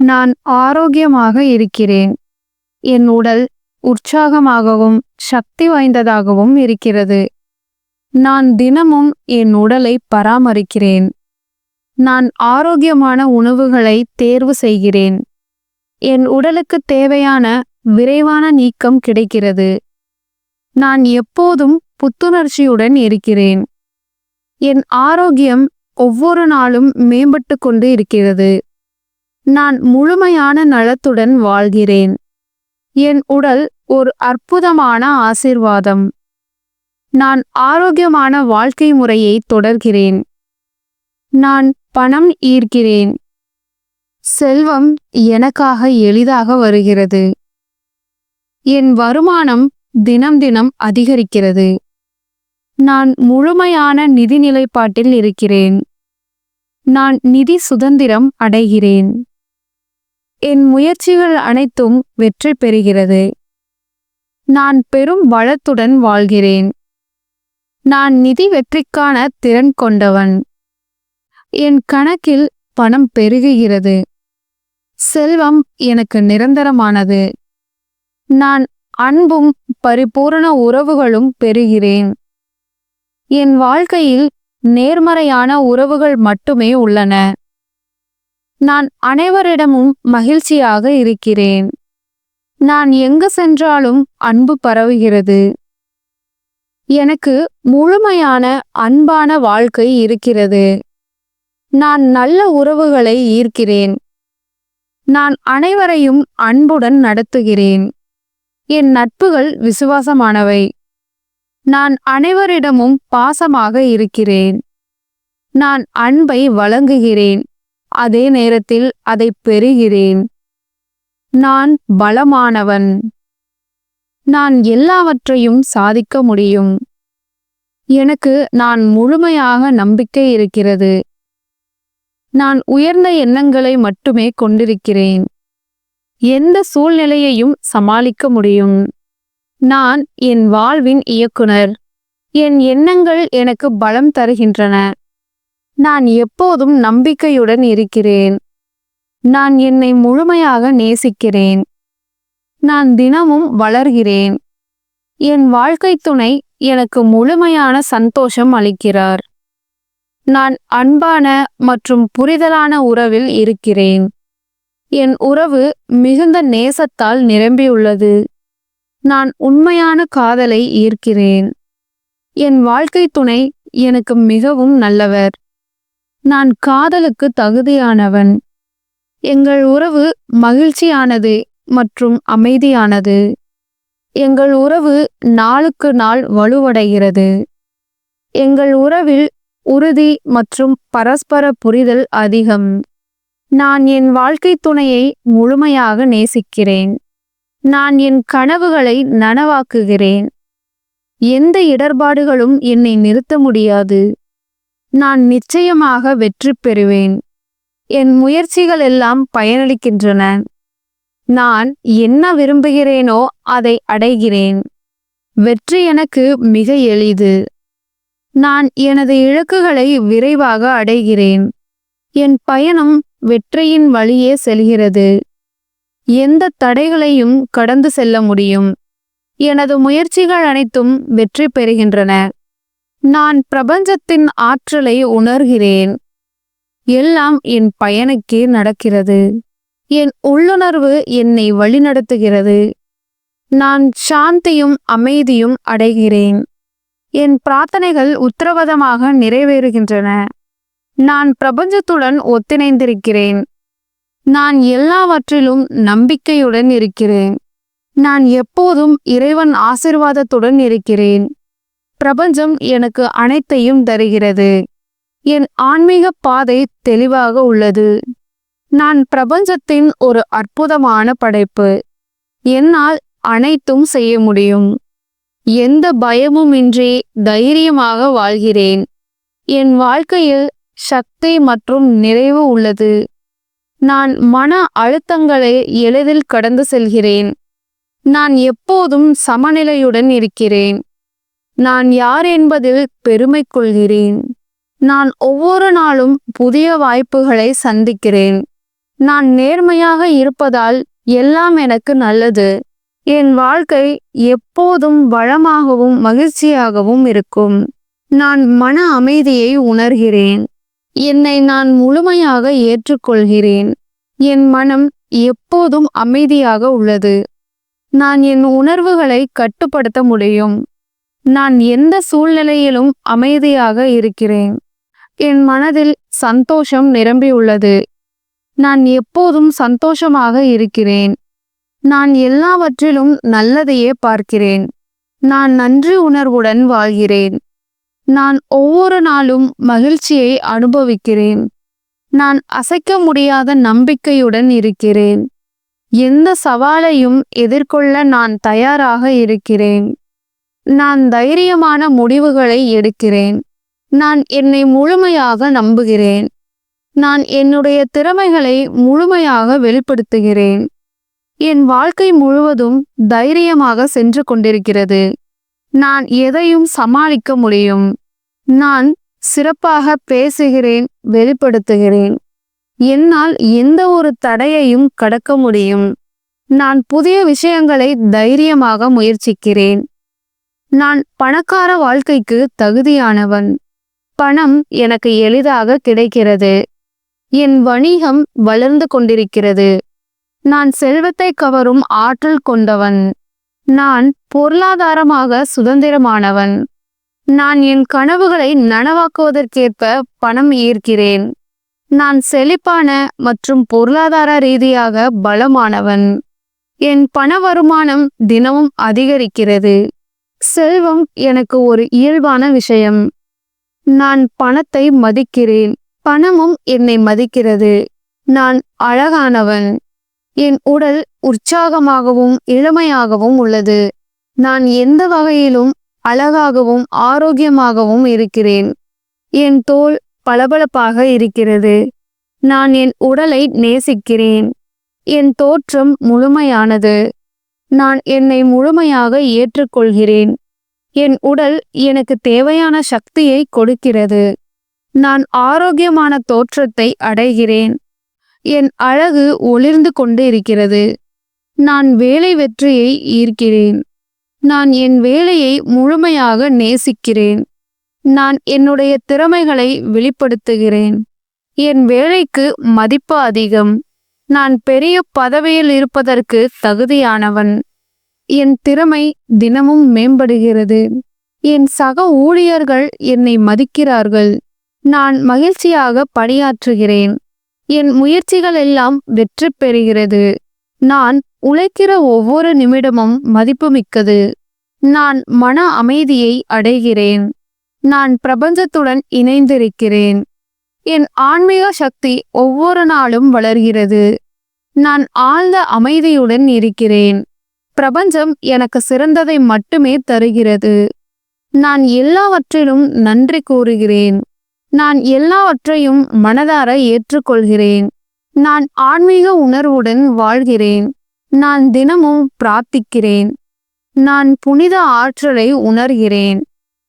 நான் ஆரோக்கியமாக இருக்கிறேன். என் உடல் உற்சாகமாகவும் சக்தி வாய்ந்ததாகவும் இருக்கிறது. நான் தினமும் என் உடலை பராமரிக்கிறேன். நான் ஆரோக்கியமான உணவுகளை தேர்வு செய்கிறேன். என் உடலுக்கு தேவையான விரைவான நீக்கம் கிடைக்கிறது. நான் எப்போதும் புத்துணர்ச்சியுடன் இருக்கிறேன். என் ஆரோக்கியம் ஒவ்வொரு நாளும் மேம்பட்டு கொண்டு இருக்கிறது. நான் முழுமையான நலத்துடன் வாழ்கிறேன். என் உடல் ஒரு அற்புதமான ஆசீர்வாதம். நான் ஆரோக்கியமான வாழ்க்கை முறையை தொடர்கிறேன். நான் பணம் ஈர்க்கிறேன். செல்வம் எனக்காக எளிதாக வருகிறது. என் வருமானம் தினம் தினம் அதிகரிக்கிறது. நான் முழுமையான நிதி நிலைப்பாட்டில் இருக்கிறேன். நான் நிதி சுதந்திரம் அடைகிறேன். என் முயற்சிகள் அனைத்தும் வெற்றி பெறுகிறது. நான் பெரும் வளத்துடன் வாழ்கிறேன். நான் நிதி வெற்றிக்கான திறன் கொண்டவன். என் கணக்கில் பணம் பெருகுகிறது. செல்வம் எனக்கு நிரந்தரமானது. நான் அன்பும் பரிபூரண உறவுகளும் பெறுகிறேன். என் வாழ்க்கையில் நேர்மறையான உறவுகள் மட்டுமே உள்ளன. நான் அனைவரிடமும் மகிழ்ச்சியாக இருக்கிறேன். நான் எங்கு சென்றாலும் அன்பு பரவுகிறது. எனக்கு முழுமையான அன்பான வாழ்க்கை இருக்கிறது. நான் நல்ல உறவுகளை ஈர்க்கிறேன். நான் அனைவரையும் அன்புடன் நடத்துகிறேன். என் நட்புகள் விசுவாசமானவை. நான் அனைவரிடமும் பாசமாக இருக்கிறேன். நான் அன்பை வழங்குகிறேன். அதே நேரத்தில் அதை பெறுகிறேன். நான் பலமானவன். நான் எல்லாவற்றையும் சாதிக்க முடியும். எனக்கு நான் முழுமையாக நம்பிக்கை இருக்கிறது. நான் உயர்ந்த எண்ணங்களை மட்டுமே கொண்டிருக்கிறேன். எந்த சூழ்நிலையையும் சமாளிக்க முடியும். நான் என் வாழ்வின் இயக்குனர். என் எண்ணங்கள் எனக்கு பலம் தருகின்றன. நான் எப்போதும் நம்பிக்கையுடன் இருக்கிறேன். நான் என்னை முழுமையாக நேசிக்கிறேன். நான் தினமும் வளர்கிறேன். என் வாழ்க்கை துணை எனக்கு முழுமையான சந்தோஷம் அளிக்கிறார். நான் அன்பான மற்றும் புரிதலான உறவில் இருக்கிறேன். என் உறவு மிகுந்த நேசத்தால் நிரம்பியுள்ளது. நான் உண்மையான காதலை ஈர்க்கிறேன். என் வாழ்க்கை துணை எனக்கு மிகவும் நல்லவர். நான் காதலுக்கு தகுதியானவன். எங்கள் உறவு மகிழ்ச்சியானது மற்றும் அமைதியானது. எங்கள் உறவு நாளுக்கு நாள் வலுவடைகிறது. எங்கள் உறவில் உறுதி மற்றும் பரஸ்பர புரிதல் அதிகம். நான் என் வாழ்க்கை துணையை முழுமையாக நேசிக்கிறேன். நான் என் கனவுகளை நனவாக்குகிறேன். எந்த இடர்பாடுகளும் என்னை நிறுத்த முடியாது. நான் நிச்சயமாக வெற்றி பெறுவேன். என் முயற்சிகள் எல்லாம் பயனளிக்கின்றன. நான் என்ன விரும்புகிறேனோ அதை அடைகிறேன். வெற்றி எனக்கு மிக எளிது. நான் எனது இலக்குகளை விரைவாக அடைகிறேன். என் பயணம் வெற்றியின் வழியே செல்கிறது. எந்த தடைகளையும் கடந்து செல்ல முடியும். எனது முயற்சிகள் அனைத்தும் வெற்றி பெறுகின்றன. நான் பிரபஞ்சத்தின் ஆற்றலை உணர்கிறேன். எல்லாம் என் பயனுக்கே நடக்கிறது. என் உள்ளுணர்வு என்னை வழிநடத்துகிறது. நான் சாந்தியும் அமைதியும் அடைகிறேன். என் பிரார்த்தனைகள் உத்தரவாதமாக நிறைவேறுகின்றன. நான் பிரபஞ்சத்துடன் ஒத்திணைந்திருக்கிறேன். நான் எல்லாவற்றிலும் நம்பிக்கையுடன் இருக்கிறேன். நான் எப்போதும் இறைவன் ஆசீர்வாதத்துடன் இருக்கிறேன். பிரபஞ்சம் எனக்கு அனைத்தையும் தருகிறது. என் ஆன்மீக பாதை தெளிவாக உள்ளது. நான் பிரபஞ்சத்தின் ஒரு அற்புதமான படைப்பு. என்னால் அனைத்தும் செய்ய முடியும். எந்த பயமுமின்றி தைரியமாக வாழ்கிறேன். என் வாழ்க்கையில் சக்தி மற்றும் நிறைவு உள்ளது. நான் மன அழுத்தங்களை எளிதில் கடந்து செல்கிறேன். நான் எப்போதும் சமநிலையுடன் இருக்கிறேன். நான் யார் என்பதில் பெருமை கொள்கிறேன். நான் ஒவ்வொரு நாளும் புதிய வாய்ப்புகளை சந்திக்கிறேன். நான் நேர்மையாக இருப்பதால் எல்லாம் எனக்கு நல்லது. என் வாழ்க்கை எப்போதும் வளமாகவும் மகிழ்ச்சியாகவும் இருக்கும். நான் மன அமைதியை உணர்கிறேன். என்னை நான் முழுமையாக ஏற்றுக்கொள்கிறேன். என் மனம் எப்போதும் அமைதியாக உள்ளது. நான் என் உணர்வுகளை கட்டுப்படுத்த முடியும். நான் எந்த சூழ்நிலையிலும் அமைதியாக இருக்கிறேன். என் மனதில் சந்தோஷம் நிரம்பியுள்ளது. நான் எப்போதும் சந்தோஷமாக இருக்கிறேன். நான் எல்லாவற்றிலும் நல்லதையே பார்க்கிறேன். நான் நன்றி உணர்வுடன் வாழ்கிறேன். நான் ஒவ்வொரு நாளும் மகிழ்ச்சியை அனுபவிக்கிறேன். நான் அசைக்க முடியாத நம்பிக்கையுடன் இருக்கிறேன். எந்த சவாலையும் எதிர்கொள்ள நான் தயாராக இருக்கிறேன். நான் தைரியமான முடிவுகளை எடுக்கிறேன். நான் என்னை முழுமையாக நம்புகிறேன். நான் என்னுடைய திறமைகளை முழுமையாக வெளிப்படுத்துகிறேன். என் வாழ்க்கை முழுவதும் தைரியமாக சென்று கொண்டிருக்கிறது. நான் எதையும் சமாளிக்க முடியும். நான் சிறப்பாக பேசுகிறேன், வெளிப்படுத்துகிறேன். என்னால் எந்த ஒரு தடையையும் கடக்க முடியும். நான் புதிய விஷயங்களை தைரியமாக முயற்சிக்கிறேன். நான் பணக்கார வாழ்க்கைக்கு தகுதியானவன். பணம் எனக்கு எளிதாக கிடைக்கிறது. என் வணிகம் வளர்ந்து கொண்டிருக்கிறது. நான் செல்வத்தை கவரும் ஆற்றல் கொண்டவன். நான் பொருளாதாரமாக சுதந்திரமானவன். நான் என் கனவுகளை நனவாக்குவதற்கேற்ப பணம் ஈர்க்கிறேன். நான் செழிப்பான மற்றும் பொருளாதார ரீதியாக பலமானவன். என் பண வருமானம் தினமும் அதிகரிக்கிறது. செல்வம் எனக்கு ஒரு இயல்பான விஷயம். நான் பணத்தை மதிக்கிறேன். பணமும் என்னை மதிக்கிறது. நான் அழகானவன். என் உடல் உற்சாகமாகவும் இளமையாகவும் உள்ளது. நான் எந்த வகையிலும் அழகாகவும் ஆரோக்கியமாகவும் இருக்கிறேன். என் தோல் பளபளப்பாக இருக்கிறது. நான் என் உடலை நேசிக்கிறேன். என் தோற்றம் முழுமையானது. நான் என்னை முழுமையாக ஏற்றுக்கொள்கிறேன். என் உடல் எனக்கு தேவையான சக்தியை கொடுக்கிறது. நான் ஆரோக்கியமான தோற்றத்தை அடைகிறேன். என் அழகு ஒளிர்ந்து கொண்டு இருக்கிறது. நான் வேலை வெற்றியை ஈர்க்கிறேன். நான் என் வேலையை முழுமையாக நேசிக்கிறேன். நான் என்னுடைய திறமைகளை வெளிப்படுத்துகிறேன். என் வேலைக்கு மதிப்பு அதிகம். நான் பெரிய பதவியில் இருப்பதற்கு தகுதியானவன். என் திறமை தினமும் மேம்படுகிறது. என் சக ஊழியர்கள் என்னை மதிக்கிறார்கள். நான் மகிழ்ச்சியாக பணியாற்றுகிறேன். என் முயற்சிகள் எல்லாம் வெற்றி பெறுகிறது. நான் உழைக்கிற ஒவ்வொரு நிமிடமும் மதிப்புமிக்கது. நான் மன அமைதியை அடைகிறேன். நான் பிரபஞ்சத்துடன் இணைந்திருக்கிறேன். என் ஆன்மீக சக்தி ஒவ்வொரு நாளும் வளர்கிறது. நான் ஆழ்ந்த அமைதியுடன் இருக்கிறேன். பிரபஞ்சம் எனக்கு சிறந்ததை மட்டுமே தருகிறது. நான் எல்லாவற்றிலும் நன்றி கூறுகிறேன். நான் எல்லாவற்றையும் மனதார ஏற்றுக்கொள்கிறேன். நான் ஆன்மீக உணர்வுடன் வாழ்கிறேன். நான் தினமும் பிரார்த்திக்கிறேன். நான் புனித ஆற்றலை உணர்கிறேன்.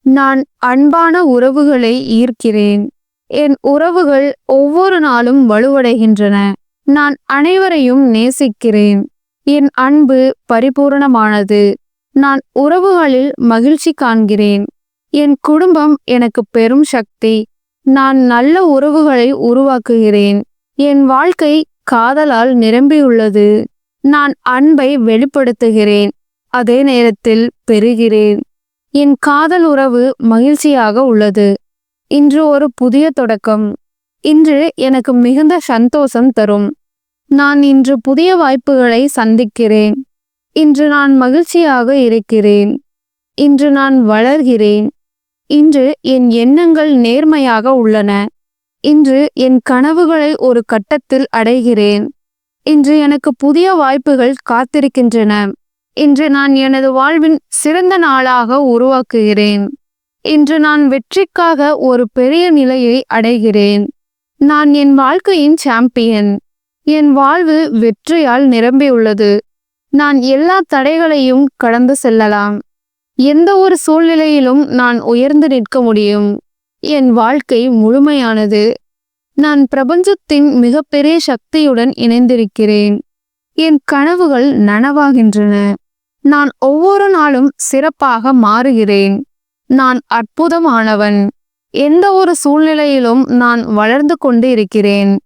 நான் அன்பான உறவுகளை ஈர்க்கிறேன். என் உறவுகள் ஒவ்வொரு நாளும் வலுவடைகின்றன. நான் அனைவரையும் நேசிக்கிறேன். என் அன்பு பரிபூரணமானது. நான் உறவுகளில் மகிழ்ச்சி காண்கிறேன். என் குடும்பம் எனக்கு பெரும் சக்தி. நான் நல்ல உறவுகளை உருவாக்குகிறேன். என் வாழ்க்கை காதலால் நிரம்பியுள்ளது. நான் அன்பை வெளிப்படுத்துகிறேன். அதே நேரத்தில் பெறுகிறேன். என் காதல் உறவு மகிழ்ச்சியாக உள்ளது. இன்று ஒரு புதிய தொடக்கம். இன்று எனக்கு மிகுந்த சந்தோஷம் தரும். நான் இன்று புதிய வாய்ப்புகளை சந்திக்கிறேன். இன்று நான் மகிழ்ச்சியாக இருக்கிறேன். இன்று நான் வளர்கிறேன். இன்று என் எண்ணங்கள் நேர்மையாக உள்ளன. இன்று என் கனவுகளை ஒரு கட்டத்தில் அடைகிறேன். இன்று எனக்கு புதிய வாய்ப்புகள் காத்திருக்கின்றன. இன்று நான் எனது வாழ்வின் சிறந்த நாளாக உருவாக்குகிறேன். இன்று நான் வெற்றிக்காக ஒரு பெரிய நிலையை அடைகிறேன். நான் என் வாழ்க்கையின் சாம்பியன். என் வாழ்வு வெற்றியால் நிரம்பியுள்ளது. நான் எல்லா தடைகளையும் கடந்து செல்லலாம். எந்த ஒரு சூழ்நிலையிலும் நான் உயர்ந்து நிற்க முடியும். என் வாழ்க்கை முழுமையானது. நான் பிரபஞ்சத்தின் மிகப்பெரிய சக்தியுடன் இணைந்திருக்கிறேன். என் கனவுகள் நனவாகின்றன. நான் ஒவ்வொரு நாளும் சிறப்பாக மாறுகிறேன். நான் அற்புதமானவன். எந்த ஒரு சூழ்நிலையிலும் நான் வளர்ந்து கொண்டு இருக்கிறேன்.